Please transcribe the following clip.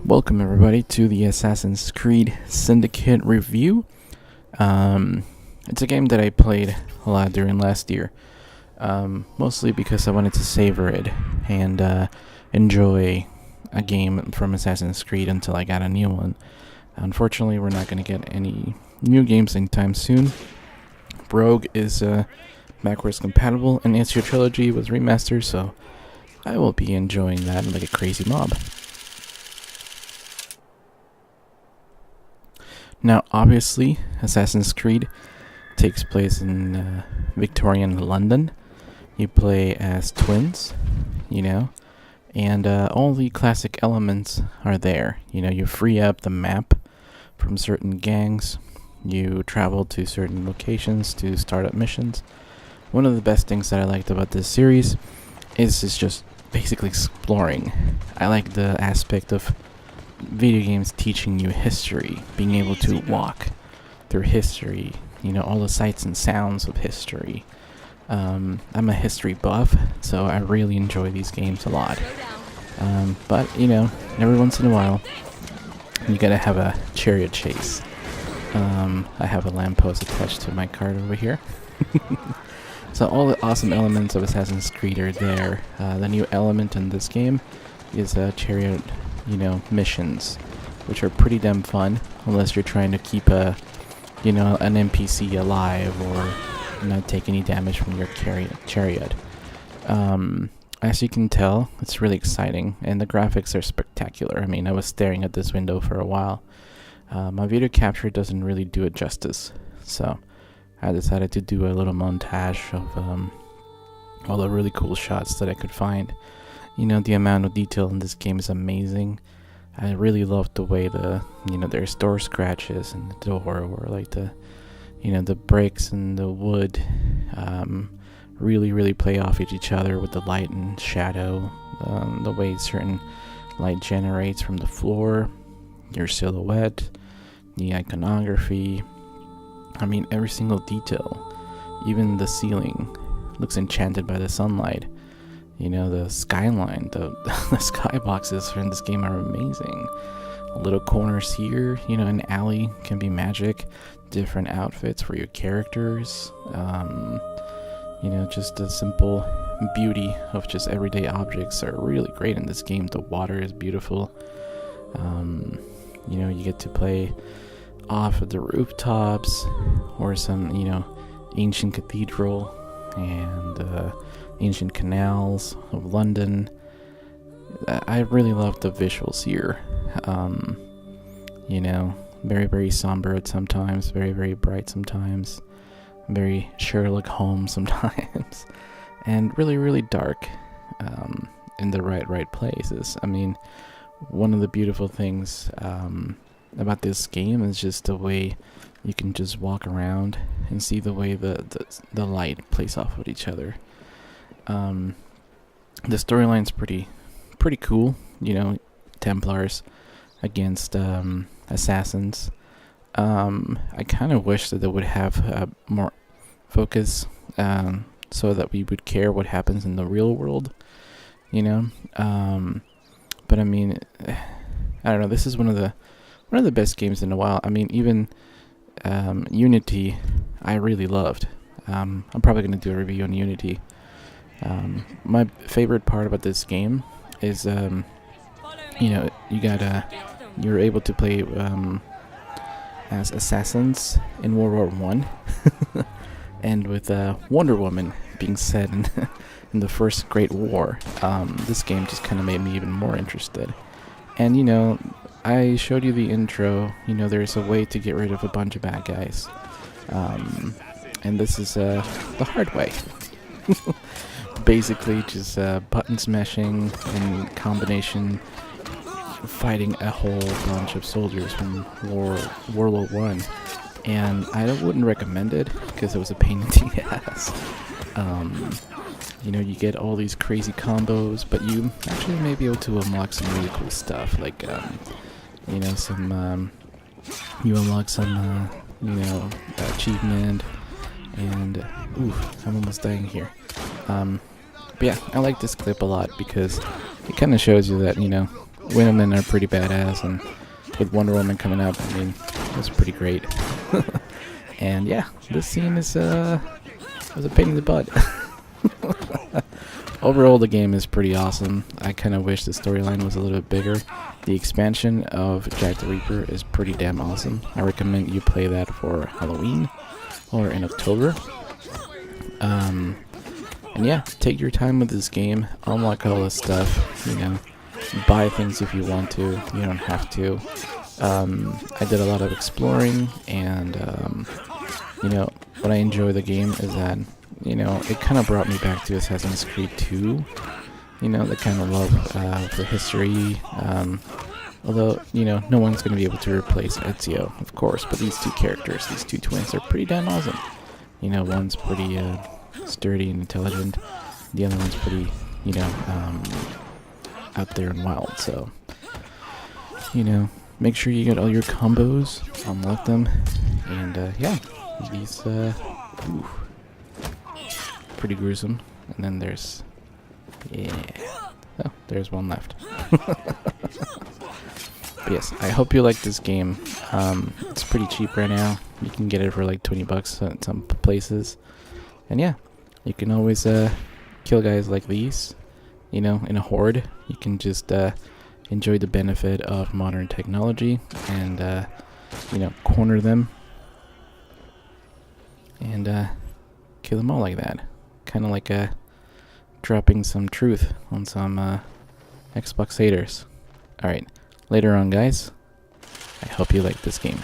Welcome everybody to the Assassin's Creed Syndicate review. It's a game that I played a lot during last year, mostly because I wanted to savor it and enjoy a game from Assassin's Creed until I got a new one. Unfortunately, we're not going to get any new games anytime soon. Rogue is backwards compatible, and Ezio Trilogy was remastered, so I will be enjoying that like a crazy mob. Now, obviously, Assassin's Creed takes place in Victorian London. You play as twins, and all the classic elements are there. You free up the map from certain gangs. You travel to certain locations to start up missions. One of the best things that I liked about this series is just basically exploring. I like the aspect of video games teaching you history, being able to walk through history, all the sights and sounds of history. I'm a history buff, so I really enjoy these games a lot. But, every once in a while, you gotta have a chariot chase. I have a lamppost attached to my cart over here. So all the awesome elements of Assassin's Creed are there. The new element in this game is chariot missions, which are pretty damn fun, unless you're trying to keep an NPC alive or not take any damage from your chariot. As you can tell, it's really exciting, and the graphics are spectacular. I was staring at this window for a while. My video capture doesn't really do it justice, so I decided to do a little montage of all the really cool shots that I could find. The amount of detail in this game is amazing. I really love the way there's door scratches in the door, or like the bricks and the wood really play off each other with the light and shadow, the way certain light generates from the floor, your silhouette, the iconography. Every single detail, even the ceiling looks enchanted by the sunlight. The skyline, the skyboxes in this game are amazing. Little corners here, an alley can be magic. Different outfits for your characters. Just the simple beauty of just everyday objects are really great in this game. The water is beautiful. You get to play off of the rooftops or some, ancient cathedral and ancient canals of London. I really love the visuals here. Very somber at sometimes, very bright sometimes, very Sherlock Holmes sometimes, and really dark in the right places. One of the beautiful things about this game is just the way you can just walk around and see the way the light plays off of each other. The storyline's pretty cool. Templars against assassins. I kind of wish that they would have more focus, so that we would care what happens in the real world. But I don't know. This is one of the best games in a while. Even Unity, I really loved. I'm probably gonna do a review on Unity. My favorite part about this game is, you're able to play as assassins in World War One, and with Wonder Woman being set in the First Great War. This game just kind of made me even more interested. And I showed you the intro. There's a way to get rid of a bunch of bad guys, and this is the hard way. Basically just button smashing in combination, fighting a whole bunch of soldiers from World War One, and I wouldn't recommend it because it was a pain in the ass. You get all these crazy combos, but you actually may be able to unlock some really cool stuff, like you unlock some achievement, and I'm almost dying here. But yeah, I like this clip a lot because it kind of shows you that women are pretty badass, and with Wonder Woman coming up, I mean, it's pretty great. And yeah, this scene is was a pain in the butt. Overall, the game is pretty awesome. I kind of wish the storyline was a little bit bigger. The expansion of Jack the Reaper is pretty damn awesome. I recommend you play that for Halloween or in October. And yeah, take your time with this game. Unlock all this stuff, you know. Buy things if you want to. You don't have to. I did a lot of exploring, and you know, what I enjoy the game is that, you know, it kind of brought me back to Assassin's Creed 2. You know, the kind of love for history. Although, you know, no one's going to be able to replace Ezio, of course. But these two characters, these two twins, are pretty damn awesome. You know, one's pretty sturdy and intelligent. The other one's pretty, you know, out there and wild. So, you know, make sure you get all your combos, unlock them, and yeah, these pretty gruesome. And then there's, yeah, oh, there's one left. But yes, I hope you like this game. It's pretty cheap right now. You can get it for like 20 bucks at some places. And yeah, you can always kill guys like these, you know, in a horde. You can just enjoy the benefit of modern technology and you know, corner them and kill them all like that. Kind of like dropping some truth on some Xbox haters. Alright, later on guys, I hope you like this game.